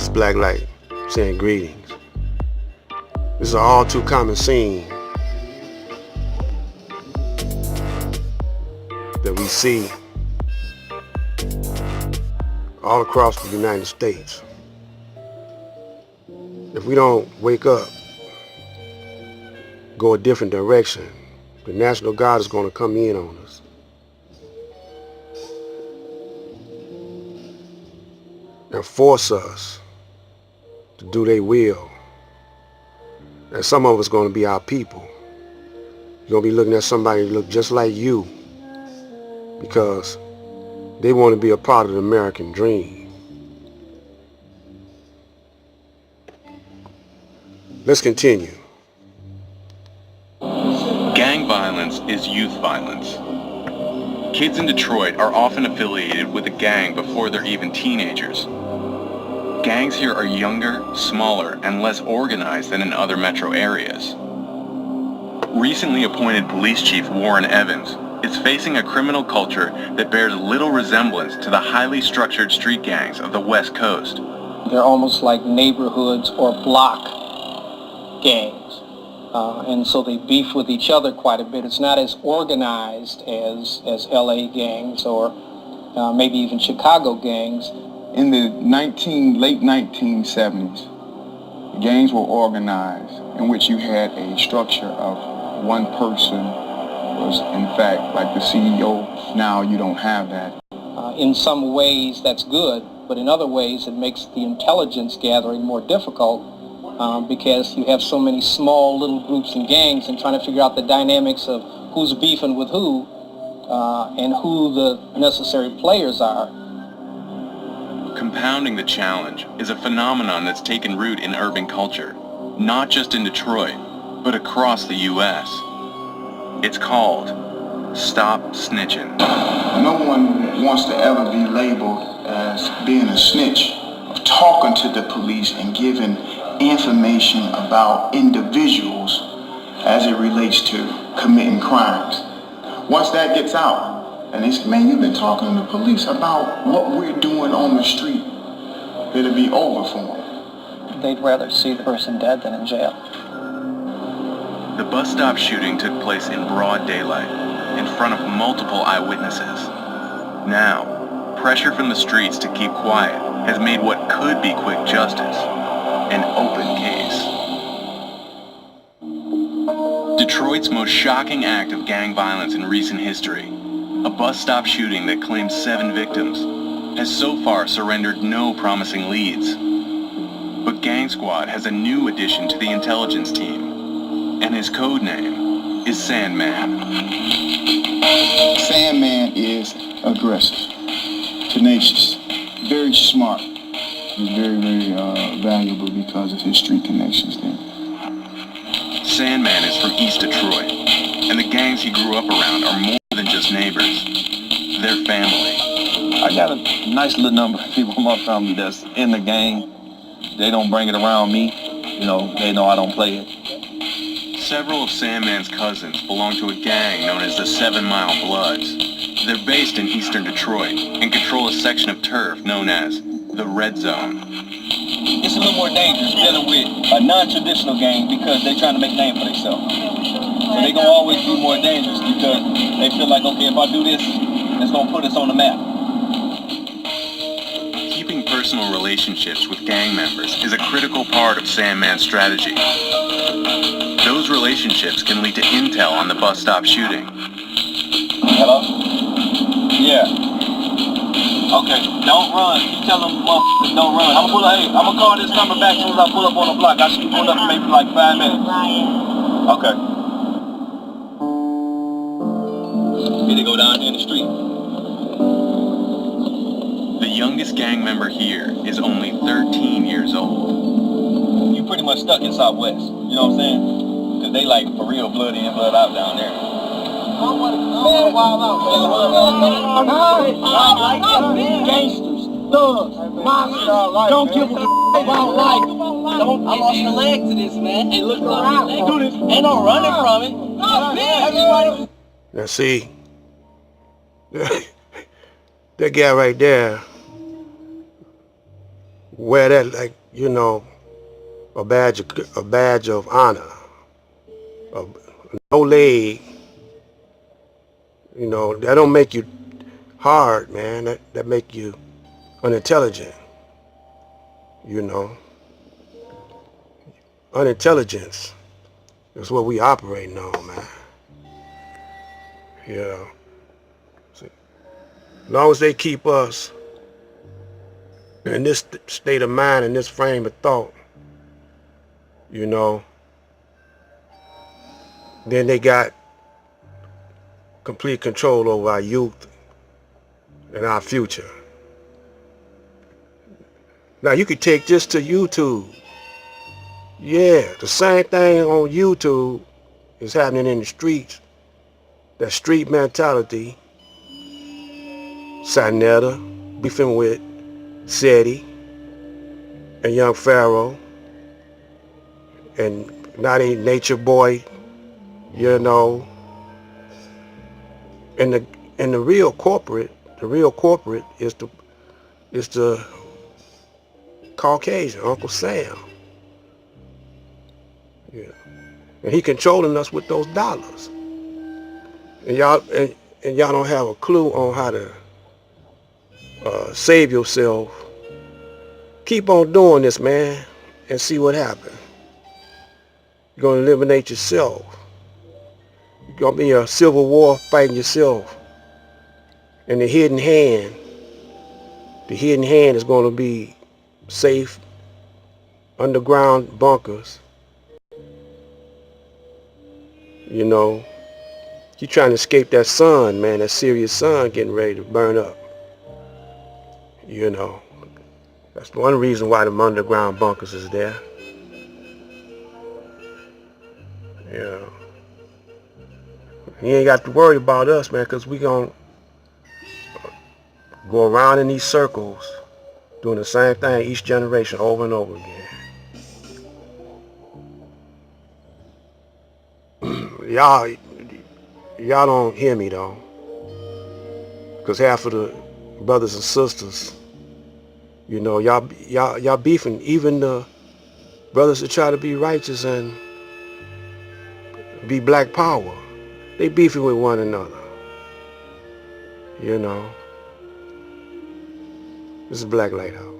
This Black Light saying greetings. This is an all too common scene that we see all across the United States. If we don't wake up, go a different direction, the National Guard is going to come in on us. And force us to do their will. And some of us are going to be our people. You're going to be looking at somebody who look just like you because they want to be a part of the American dream. Let's continue. Gang violence is youth violence. Kids in Detroit are often affiliated with a gang before they're even teenagers. Gangs here are younger, smaller, and less organized than in other metro areas. Recently appointed Police Chief Warren Evans is facing a criminal culture that bears little resemblance to the highly structured street gangs of the West Coast. They're almost like neighborhoods or block gangs. And so they beef with each other quite a bit. It's not as organized as LA gangs or maybe even Chicago gangs. In the late 1970s, gangs were organized in which you had a structure of one person was in fact like the CEO. Now you don't have that. In some ways that's good, but in other ways it makes the intelligence gathering more difficult because you have so many small little groups and gangs and trying to figure out the dynamics of who's beefing with who and who the necessary players are. Compounding the challenge is a phenomenon that's taken root in urban culture, not just in Detroit, but across the U.S. It's called Stop Snitching. No one wants to ever be labeled as being a snitch, of talking to the police and giving information about individuals as it relates to committing crimes. Once that gets out, and they say, man, you've been talking to the police about what we're doing on the street, it'll be over for them. They'd rather see the person dead than in jail. The bus stop shooting took place in broad daylight, in front of multiple eyewitnesses. Now, pressure from the streets to keep quiet has made what could be quick justice an open case. Detroit's most shocking act of gang violence in recent history, a bus stop shooting that claimed 7 victims, has so far surrendered no promising leads. But Gang Squad has a new addition to the intelligence team, and his code name is Sandman. Sandman is aggressive, tenacious, very smart. He's very, very valuable because of his street connections there. Sandman is from East Detroit, and the gangs he grew up around are more than just neighbors. They're family. I got a nice little number of people in my family that's in the gang. They don't bring it around me. You know, they know I don't play it. Several of Sandman's cousins belong to a gang known as the 7 Mile Bloods. They're based in eastern Detroit and control a section of turf known as the Red Zone. It's a little more dangerous dealing with a non-traditional gang because they're trying to make a name for themselves. So they're going to always be more dangerous because they feel like, okay, if I do this, it's going to put us on the map. Keeping personal relationships with gang members is a critical part of Sandman's strategy. Those relationships can lead to intel on the bus stop shooting. Hello? Yeah. Okay, don't run. You tell them motherfuckers don't run. I'm gonna call this number back as soon as I pull up on the block. I should be pulled up in maybe like 5 minutes. Okay. Here they go down here in the street. The youngest gang member here is only 13 years old. You pretty much stuck in Southwest. You know what I'm saying? Because they like for real blood in, blood out down there. Gangsters, thugs, monsters, don't give a about life. I lost a leg to this, man. Hey, look around. Do this. Ain't no running from it. Everybody. Now see, that guy right there wear that like, a badge of honor. No leg, that don't make you hard, man. That make you unintelligent, Unintelligence is what we operating on, man. See, as long as they keep us in this state of mind, in this frame of thought, then they got complete control over our youth and our future. Now you could take this to YouTube. Yeah, the same thing on YouTube is happening in the streets. That street mentality. Sinetta beefing with Seti and Young Pharaoh and Naughty Nature Boy, and the real corporate is the Caucasian, Uncle Sam. Yeah. And he controlling us with those dollars. And y'all don't have a clue on how to save yourself. Keep on doing this, man, and see what happens. You're going to eliminate yourself. You're going to be a civil war fighting yourself. And the hidden hand is going to be safe underground bunkers. You're trying to escape that sun, man, that serious sun getting ready to burn up. That's one reason why them underground bunkers is there. You ain't got to worry about us, man, because we gonna go around in these circles doing the same thing each generation over and over again. Y'all don't hear me though, because half of the brothers and sisters, y'all beefing. Even the brothers that try to be righteous and be black power, they beefing with one another. This is Black Lighthouse.